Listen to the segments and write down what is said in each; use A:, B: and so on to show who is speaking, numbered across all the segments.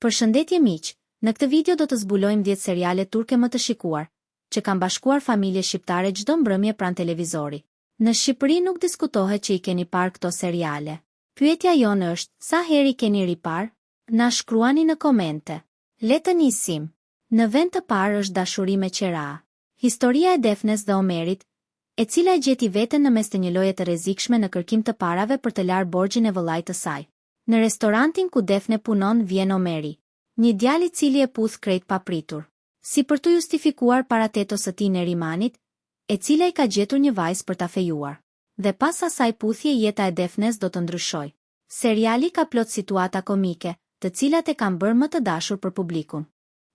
A: Përshëndetje miq, në këtë video do të zbulojmë 10 seriale turke më të shikuar, që kanë bashkuar familje shqiptare çdo mbrëmje pranë televizori. Në Shqipëri nuk diskutohet që i keni parë këto seriale. Pyetja jonë është, sa herë i keni ripar? Na shkruani në komente. Le të nisim. Në vend të parë është Dashuri me qera. Historia e Defnes dhe Omerit, e cila e gjeti veten në mes të një loje të rrezikshme në kërkim të parave për të larë borxhin e vëllait të saj. Në restorantin ku Defne punon vjen Omeri, një djalë i cili e puth krejt papritur, si për të justifikuar paratetos së tij Nerimanit, e cila i ka gjetur një vajzë për ta fejuar. Dhe pas asaj puthje jeta e Defnes do të ndryshojë. Seriali ka plot situata komike, të cilat e kanë bërë më të dashur për publikun.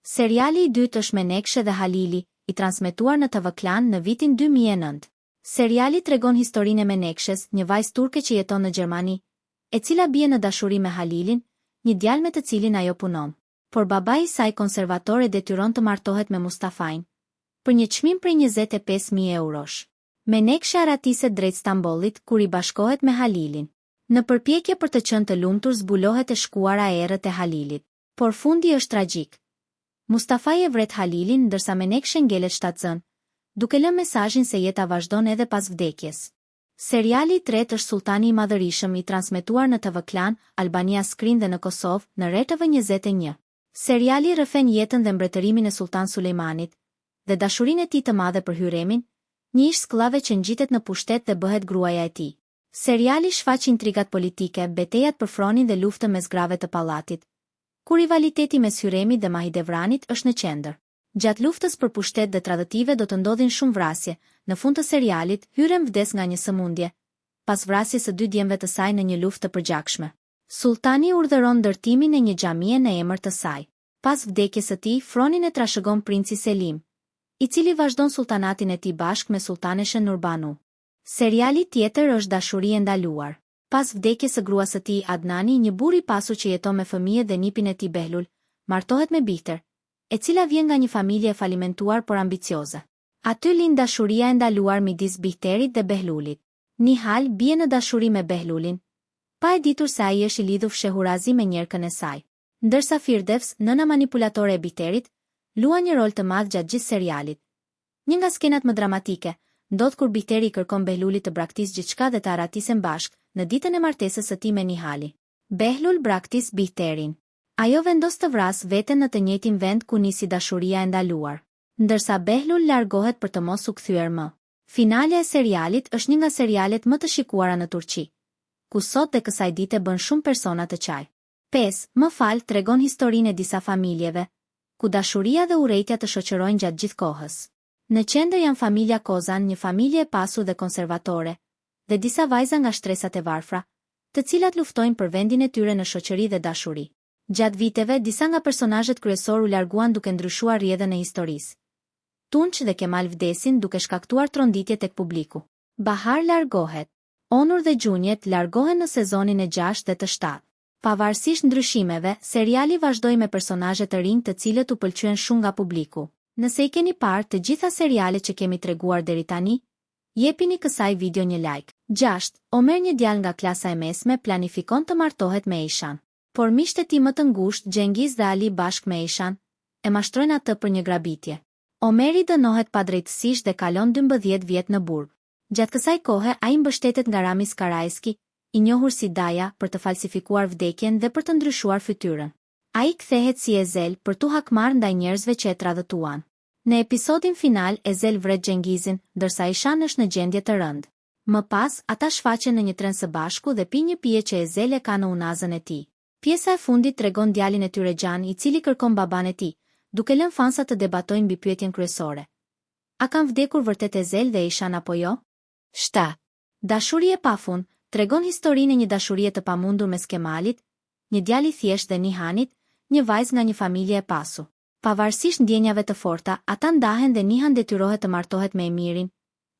A: Seriali i dytë është Menekshe dhe Halili, i transmetuar në TV Klan në vitin 2009. Seriali tregon historinë e Menekshes, një vajzë turke që jeton në Gjermani, e cila bie në dashuri me Halilin, një djalë me të cilin ajo punon. Por babai i saj konservator e detyron të martohet me Mustafajin, për një çmim prej 25.000 eurosh. Menekshe aratiset drejt Stambollit kur i bashkohet me Halilin. Në përpjekje për të qenë të lumtur zbulohet e shkuara e errët e Halilit, por fundi është tragjik. Mustafaj e vret Halilin ndërsa Menekshe ngelet shtatzën, duke lënë mesazhin se jeta vazhdon edhe pas vdekjes. Seriali i tretë është Sultani i Madhërisëm, i transmetuar në TV Klan, Albania Screen dhe në Kosovë, në RTV 21. Seriali rrëfen jetën dhe mbretërimin e Sultan Sulejmanit dhe dashurinë e tij të madhe për Hyremin, një ish skllave që ngjitet në pushtet dhe bëhet gruaja e tij. Seriali shfaq intrigat politike, betejat për fronin dhe luftën mes grave të pallatit, ku rivaliteti mes Hyremit dhe Mahidevranit është në qendër. Gjatë luftës për pushtet dhe tradhtive do të ndodhin shumë vrasje. Në fund të serialit, Hyrem vdes nga një sëmundje, pas vrasjes së 2 djemve të saj në një luftë të përgjakshme. Sultani urdhëron ndërtimin e një xhamie në emër të saj. Pas vdekjes së tij, fronin e trashëgon princi Selim, i cili vazhdon sultanatin e tij bashkë me sultaneshen Nurbanu. Seriali tjetër është Dashuri e ndaluar. Pas vdekjes së gruas së tij Adnani, një burr i pasur që jeton me fëmijë dhe nipin e tij Behlul, martohet me Bihter, e cila vjen nga një familje e falimentuar por ambicioze. Aty lind dashuria e ndaluar midis Bihterit dhe Behlulit. Nihal bie në dashuri me Behlulin, pa e ditur se ai është i lidhur fshehurazi me njerëkën e saj. Ndërsa Firdevs, nëna manipulatore e Bihterit, luan një rol të madh gjatë gjithë serialit. Një nga skenat më dramatike ndodh kur Bihteri kërkon Behlulit të braktisë gjithçka dhe të aratisen bashkë në ditën e martesës së tij me Nihali. Behlul braktis Bihterin. Ajo vendos të vrasë veten në të njëjtin vend ku nisi dashuria e ndaluar, ndërsa Behlul largohet për të mos u kthyer më. Finalja e serialit është një nga serialet më të shikuara në Turqi, ku sot dhe kësaj dite bën shumë persona të qaj. 5. Më fal tregon historinë e disa familjeve, ku dashuria dhe urrejtja të shoqërojnë gjatë gjithë kohës. Në qendër janë familja Kozan, një familje e pasur dhe konservatore, dhe disa vajza nga shtresat e varfra, të cilat luftojnë për vendin e tyre në shoqëri dhe dashuri. Gjatë viteve, disa nga personazhet kryesor u larguan duke ndryshuar rrjedhën e historisë. Tunç dhe Kemal vdesin duke shkaktuar tronditje tek publiku. Bahar largohet. Onur dhe Gjunjet largohen në sezonin e 6 dhe të 7. Pavarësisht ndryshimeve, seriali vazhdoi me personazhe të rinj të cilët u pëlqyen shumë nga publiku. Nëse i keni parë të gjitha serialet që kemi treguar deri tani, jepini kësaj video një like. 6. Omer, një djalë nga klasa e mesme, planifikon të martohet me Eishan. Por miqtë e tij më të ngushtë, Xhengiz dhe Ali bashkë me Eishan, e mashtrojnë atë për një grabitje. Omeri dënohet padrejtësisht dhe kalon 12 vjet në burg. Gjatë kësaj kohe, ai mbështetet nga Ramiz Karajski, i njohur si Daja, për të falsifikuar vdekjen dhe për të ndryshuar fytyrën. Ai kthehet si Ezel për tu hakmarrë ndaj njerëzve që e tradhtuan. Në episodin final, Ezel vret Xhengizin, ndërsa Eishan është në gjendje të rëndë. Më pas, ata shfaqen në një tren së bashku dhe pi një pije që Ezel e ka në unazën e tij. Pjesa e fundit tregon djalin e tyre Xhan, i cili kërkon baban e tij, duke lënë fansat të debatojnë mbi pyetjen kryesore. A kanë vdekur vërtet Ezel dhe Eishan apo jo? 7. Dashuri e pafund tregon historinë e një dashurie të pamundur mes Kemalit, një djalë i thjeshtë dhe Nihanit, një vajzë nga një familje e pasur. Pavarësisht ndjenjave të forta, ata ndahen dhe Nihan detyrohet të martohet me Emirin,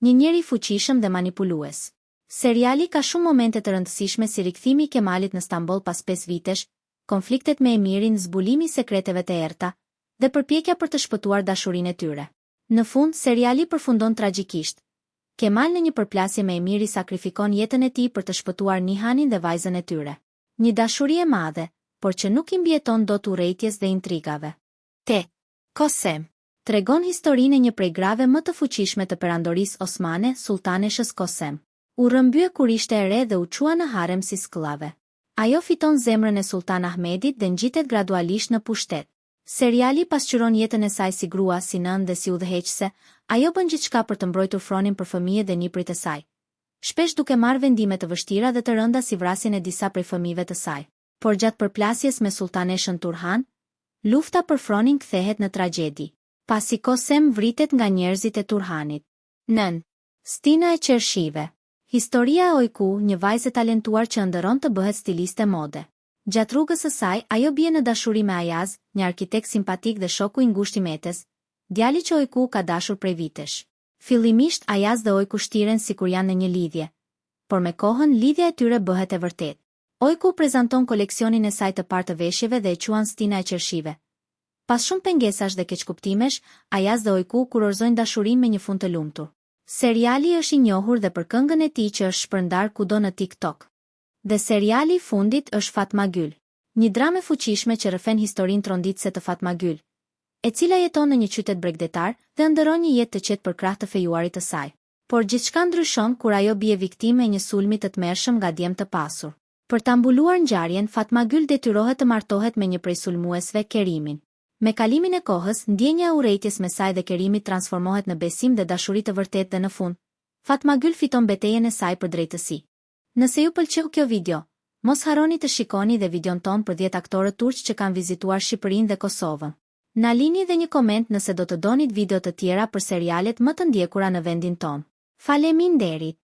A: një njeri i fuqishëm dhe manipulues. Seriali ka shumë momente të rëndësishme si rikthimi i Kemalit në Stamboll pas 5 vitesh, konfliktet me Emirin, zbulimi i sekreteve të errta dhe përpjekja për të shpëtuar dashurinë e tyre. Në fund, seriali përfundon tragjikisht. Kemal në një përplasje me Emiri sakrifikon jetën e tij për të shpëtuar Nihanin dhe vajzën e tyre. Një dashuri e madhe, por që nuk i mbijeton dot urrejtjes dhe intrigave. Kosem tregon historinë e një prej grave më të fuqishme të perandorisë osmane, sultaneshës Kosem. U rrëmbye kur ishte e re dhe u çua në harem si skllave. Ajo fiton zemrën e Sultan Ahmedit dhe ngjitet gradualisht në pushtet. Seriali pasqyron jetën e saj si grua, si nënë dhe si udhëheqëse. Ajo bën gjithçka për të mbrojtur fronin për fëmijët dhe niprit e saj, shpesh duke marrë vendime të vështira dhe të rënda si vrasjen e disa prej fëmijëve të saj. Por gjatë përplasjes me sultaneshën Turhan, lufta për fronin kthehet në tragjedi, pasi Kosem vritet nga njerëzit e Turhanit. Nën Stina e Qershive. Historia e Ojku, një vajzë talentuar që ëndërron të bëhet stiliste mode. Gjatë rrugës së saj, ajo bie në dashuri me Ayaz, një arkitekt simpatik dhe shoku i ngushtë i Metes, djali që Ojku ka dashur prej vitesh. Fillimisht Ayaz dhe Ojku shtiren sikur janë në një lidhje, por me kohën lidhja e tyre bëhet e vërtetë. Ojku prezanton koleksionin e saj të parë të veshjeve dhe e quan Stina e Qershive. Pas shumë pengesash dhe keqkuptimesh, Ayaz dhe Ojku kurorëzojnë dashurinë me një fund të lumtur. Seriali është i njohur dhe për këngën e tij që është shpërndar kudo në TikTok. Dhe seriali i fundit është Fatma Gül, një dramë e fuqishme që rrëfen historinë tronditëse të Fatma Gül, e cila jeton në një qytet bregdetar dhe ndëron një jetë të qetë për krah të fejuarit të saj. Por gjithçka ndryshon kur ajo bie viktimë e një sulmi të tmerrshëm nga djem të pasur. Për ta mbuluar ngjarjen, Fatma Gül detyrohet të martohet me një prej sulmuesve, Kerimin. Me kalimin e kohës, ndjenja e urrejtjes me saj dhe Kerimit transformohet në besim dhe dashuri të vërtetë dhe në fund, Fatma Gül fiton betejën e saj për drejtësi. Nëse ju pëlqeu kjo video, mos harroni të shikoni dhe videon ton për 10 aktorë turq që kanë vizituar Shqipërinë dhe Kosovën. Na lini dhe një koment nëse do të donit video të tjera për serialet më të ndjekura në vendin ton. Faleminderit.